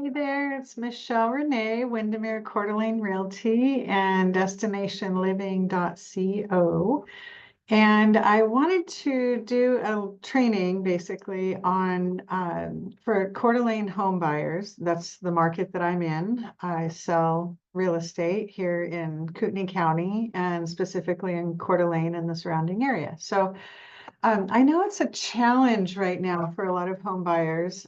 Hey there, it's Michelle Rene, Windermere Coeur d'Alene Realty and destinationliving.co. And I wanted to do a training basically on for Coeur d'Alene home buyers. That's the market that I'm in. I sell real estate here in Kootenai County and specifically in Coeur d'Alene and the surrounding area. So I know it's a challenge right now for a lot of home buyers.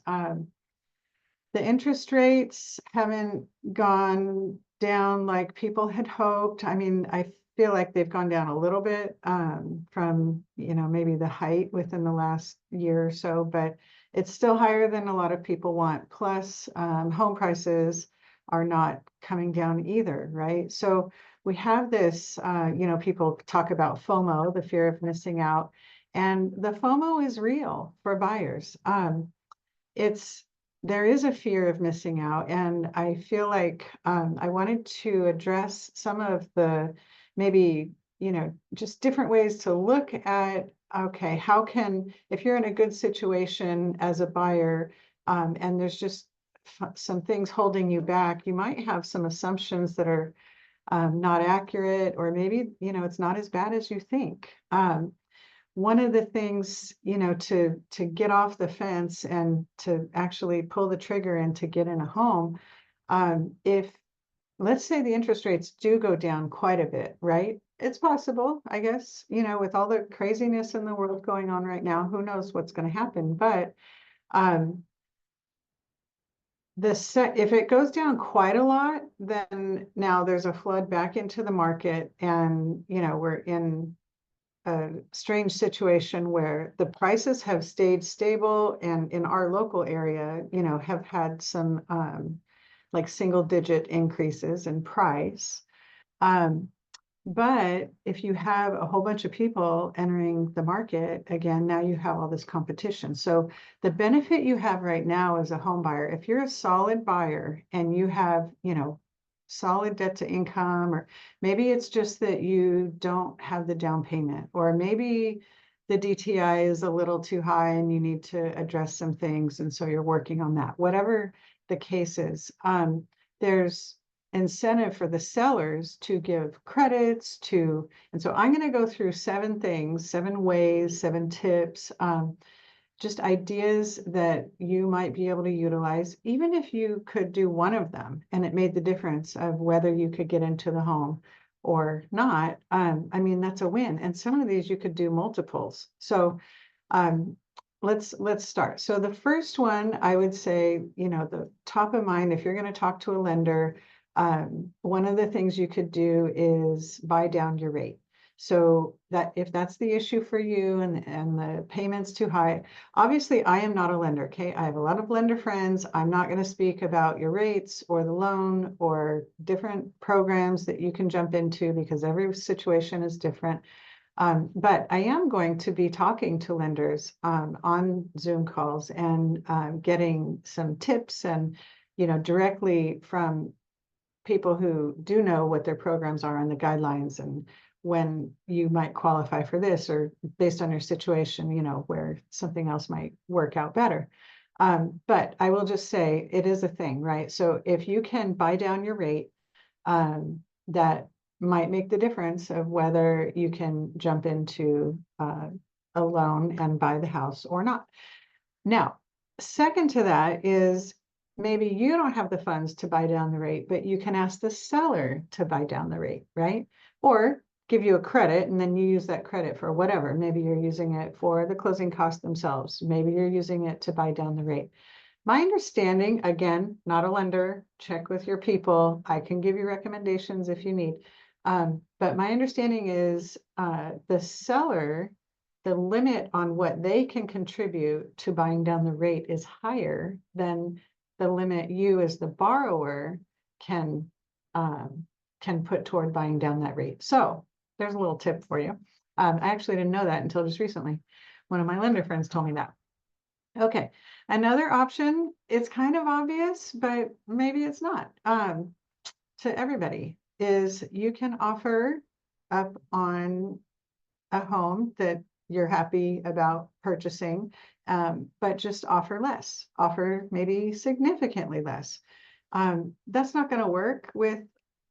The interest rates haven't gone down like people had hoped. I mean, I feel like they've gone down a little bit from, maybe the height within the last year or so, but it's still higher than a lot of people want. Plus, home prices are not coming down either, right? So we have this, people talk about FOMO, the fear of missing out, and the FOMO is real for buyers. It's There is a fear of missing out, and I feel like I wanted to address some of the maybe just different ways to look at, okay, how can, if you're in a good situation as a buyer, and there's just some things holding you back, you might have some assumptions that are not accurate, or maybe it's not as bad as you think. One of the things, to get off the fence and to actually pull the trigger and to get in a home, if let's say the interest rates do go down quite a bit, right? It's possible, I guess, with all the craziness in the world going on right now, who knows what's going to happen. But if it goes down quite a lot, then now there's a flood back into the market, and we're in a strange situation where the prices have stayed stable, and in our local area, have had some like single digit increases in price. But if you have a whole bunch of people entering the market, again, now you have all this competition. So the benefit you have right now as a home buyer, if you're a solid buyer and you have, solid debt to income, or maybe it's just that you don't have the down payment, or maybe the DTI is a little too high and you need to address some things, and so you're working on that. Whatever the case is, there's incentive for the sellers to give credits to, and so I'm going to go through 7 things, 7 ways, 7 tips, just ideas that you might be able to utilize, even if you could do one of them and it made the difference of whether you could get into the home or not. I mean, that's a win. And some of these you could do multiples. So let's start. So the first one, I would say, the top of mind, if you're going to talk to a lender, one of the things you could do is buy down your rate. So that if that's the issue for you, and the payment's too high, obviously I am not a lender, okay? I have a lot of lender friends. I'm not going to speak about your rates or the loan or different programs that you can jump into, because every situation is different. But I am going to be talking to lenders on Zoom calls and getting some tips and, directly from people who do know what their programs are and the guidelines, and when you might qualify for this, or based on your situation, where something else might work out better. But I will just say it is a thing, right? So if you can buy down your rate, that might make the difference of whether you can jump into a loan and buy the house or not. Now, second to that is, maybe you don't have the funds to buy down the rate, but you can ask the seller to buy down the rate, right? Or give you a credit, and then you use that credit for whatever. Maybe you're using it for the closing costs themselves. Maybe you're using it to buy down the rate. My understanding, again, not a lender, check with your people. I can give you recommendations if you need. But my understanding is the seller, the limit on what they can contribute to buying down the rate is higher than the limit you as the borrower can put toward buying down that rate. So there's a little tip for you. I actually didn't know that until just recently. One of my lender friends told me that. Okay, another option, it's kind of obvious, but maybe it's not, to everybody, is you can offer up on a home that you're happy about purchasing, but just offer less, offer maybe significantly less. That's not going to work with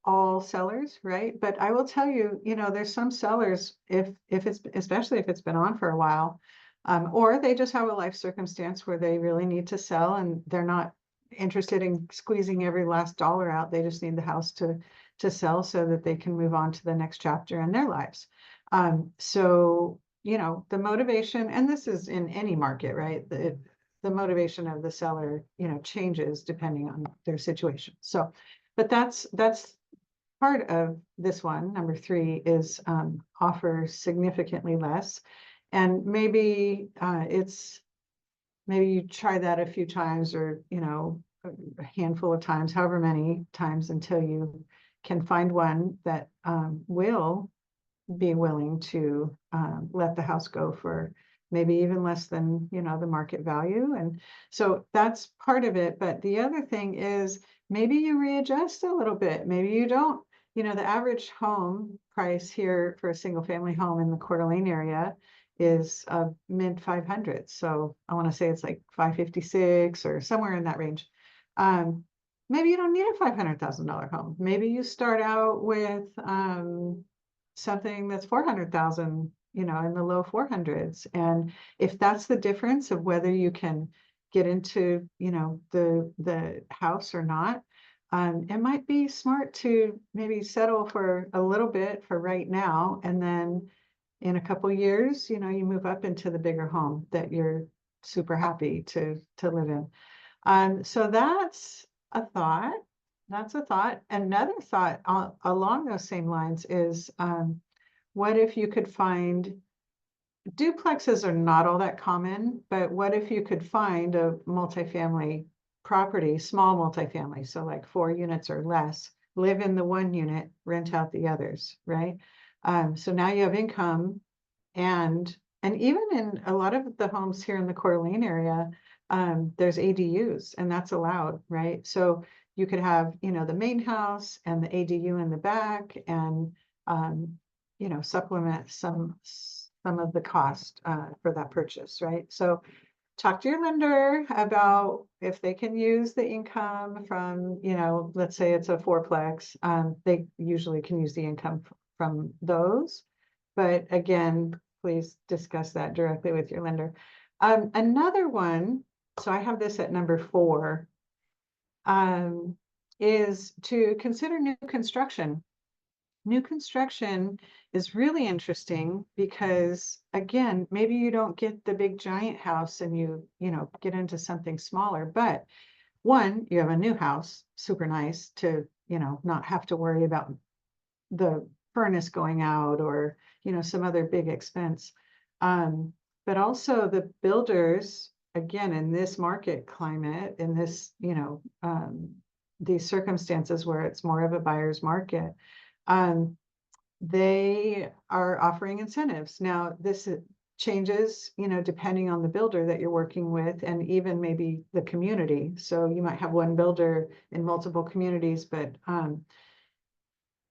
all sellers, right? But I will tell you, there's some sellers, if it's, especially if it's been on for a while, or they just have a life circumstance where they really need to sell and they're not interested in squeezing every last dollar out. They just need the house to sell so that they can move on to the next chapter in their lives. So, the motivation, and this is in any market, right? The motivation of the seller, changes depending on their situation. So, but that's part of this one. Number 3 is offer significantly less. And maybe maybe you try that a few times, or, a handful of times, however many times, until you can find one that will be willing to let the house go for maybe even less than, the market value. And so that's part of it. But the other thing is maybe you readjust a little bit. Maybe you don't, the average home price here for a single family home in the Coeur d'Alene area is mid 500s. So I want to say it's like 556 or somewhere in that range. Maybe you don't need a $500,000 home. Maybe you start out with something that's 400,000, in the low 400s. And if that's the difference of whether you can get into, the house or not, it might be smart to maybe settle for a little bit for right now, and then in a couple years, you move up into the bigger home that you're super happy to live in. So that's a thought. That's a thought. Another thought along those same lines is, what if you could find, duplexes are not all that common, but what if you could find a multifamily property, small multifamily, so like 4 units or less, live in the 1 unit, rent out the others, right? So now you have income, and even in a lot of the homes here in the Coeur d'Alene area, there's ADUs, and that's allowed, right? So you could have, the main house and the ADU in the back, and supplement some of the cost for that purchase, right? So talk to your lender about if they can use the income from, let's say it's a 4-plex. They usually can use the income from those. But again, please discuss that directly with your lender. Another one, so I have this at number 4, is to consider new construction. New construction is really interesting because, again, maybe you don't get the big giant house and you get into something smaller, but one, you have a new house, super nice to, not have to worry about the furnace going out or, some other big expense. But also the builders, again, in this market climate, in this, these circumstances where it's more of a buyer's market, they are offering incentives. Now, this changes, depending on the builder that you're working with, and even maybe the community. So you might have one builder in multiple communities, but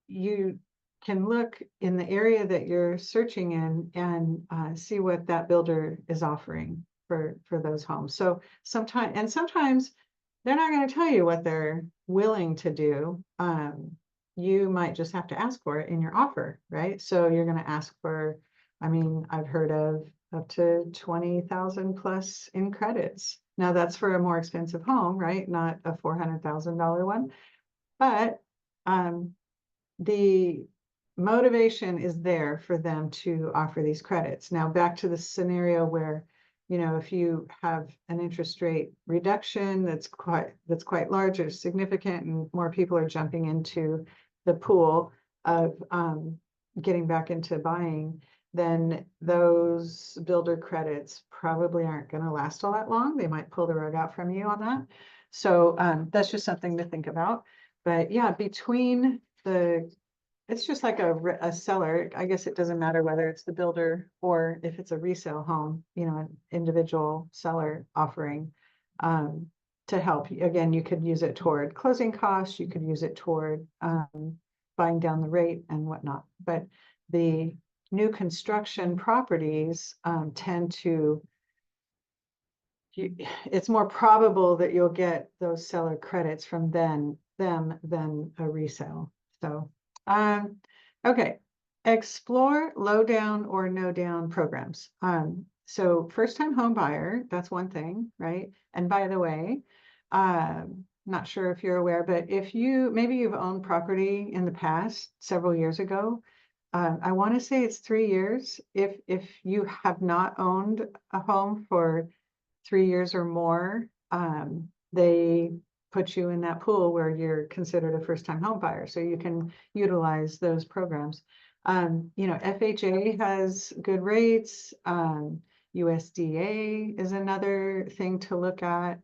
you can look in the area that you're searching in and see what that builder is offering for those homes. So sometimes they're not going to tell you what they're willing to do. You might just have to ask for it in your offer, right? So you're going to ask for, I've heard of up to 20,000 plus in credits. Now that's for a more expensive home, right? Not a $400,000 one, but the motivation is there for them to offer these credits. Now back to the scenario where, if you have an interest rate reduction that's quite large or significant, and more people are jumping into the pool of getting back into buying, then those builder credits probably aren't going to last all that long. They might pull the rug out from you on that. So that's just something to think about. But yeah, between it's just like a seller. I guess it doesn't matter whether it's the builder or if it's a resale home, an individual seller offering to help. Again, you could use it toward closing costs. You could use it toward buying down the rate and whatnot. But the new construction properties tend to it's more probable that you'll get those seller credits from them than a resale. So, okay. Explore low down or no down programs. So first time home buyer, that's one thing, right? And by the way, not sure if you're aware, but if maybe you've owned property in the past several years ago, I want to say it's 3 years. If you have not owned a home for 3 years or more, they put you in that pool where you're considered a first-time home buyer. So you can utilize those programs. FHA has good rates. USDA is another thing to look at.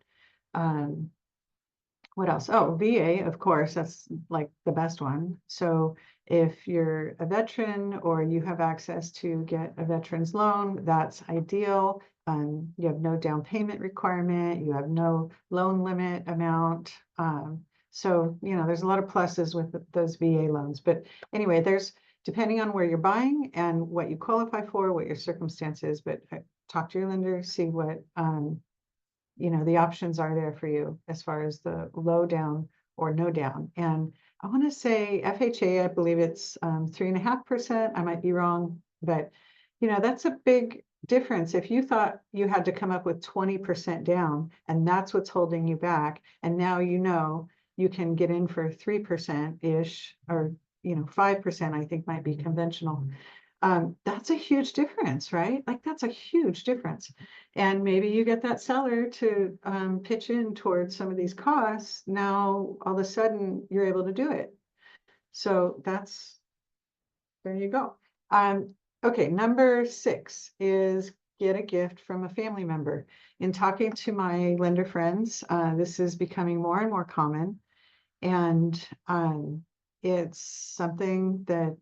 What else? Oh, VA, of course, that's like the best one. So if you're a veteran or you have access to get a veteran's loan, that's ideal. You have no down payment requirement, you have no loan limit amount. So, there's a lot of pluses with those VA loans. But anyway, depending on where you're buying and what you qualify for, what your circumstance is, but talk to your lender, see what the options are there for you as far as the low down or no down. And I want to say FHA, I believe it's 3.5%. I might be wrong, but that's a big difference. If you thought you had to come up with 20% down and that's what's holding you back, and now you can get in for 3%-ish, or 5%, I think might be conventional. That's a huge difference, right? Like that's a huge difference. And maybe you get that seller to pitch in towards some of these costs. Now, all of a sudden, you're able to do it. So there you go. Okay, number 6 is get a gift from a family member. In talking to my lender friends, this is becoming more and more common. And it's something that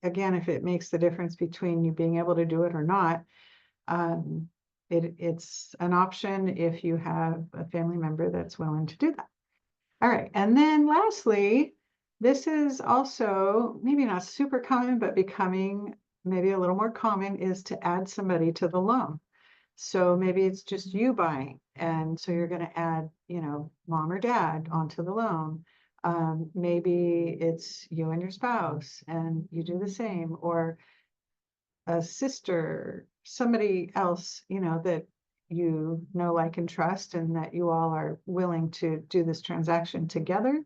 again, if it makes the difference between you being able to do it or not, it's an option if you have a family member that's willing to do that. All right. And then lastly, this is also maybe not super common, but becoming maybe a little more common, is to add somebody to the loan. So maybe it's just you buying, and so you're going to add, mom or dad onto the loan. Maybe it's you and your spouse and you do the same, or a sister, somebody else, that like and trust, and that you all are willing to do this transaction together.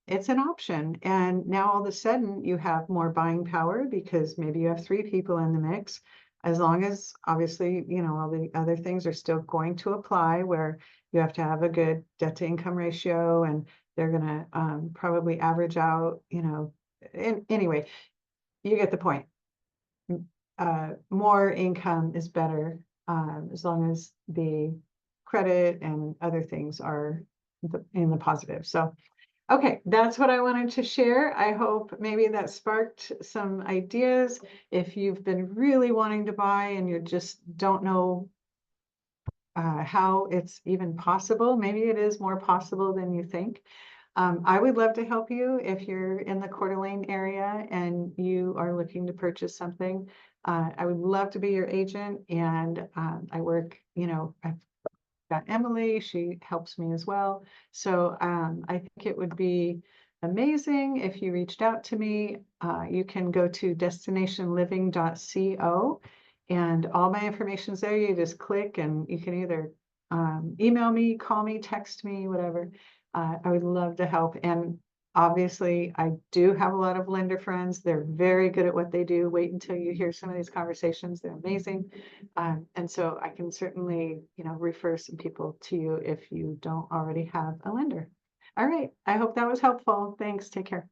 It's an option. And now all of a sudden you have more buying power because maybe you have 3 people in the mix, as long as obviously, all the other things are still going to apply, where you have to have a good debt to income ratio, and they're going to probably average out, anyway, you get the point. More income is better, as long as the credit and other things are in the positive. So, okay, that's what I wanted to share. I hope maybe that sparked some ideas. If you've been really wanting to buy and you just don't know how it's even possible, maybe it is more possible than you think. I would love to help you if you're in the Coeur d'Alene area and you are looking to purchase something. I would love to be your agent, and I work, I've got Emily, she helps me as well. So I think it would be amazing if you reached out to me. You can go to destinationliving.co, and all my information is there. You just click and you can either email me, call me, text me, whatever. I would love to help. And obviously, I do have a lot of lender friends. They're very good at what they do. Wait until you hear some of these conversations. They're amazing. And so I can certainly, refer some people to you if you don't already have a lender. All right. I hope that was helpful. Thanks. Take care.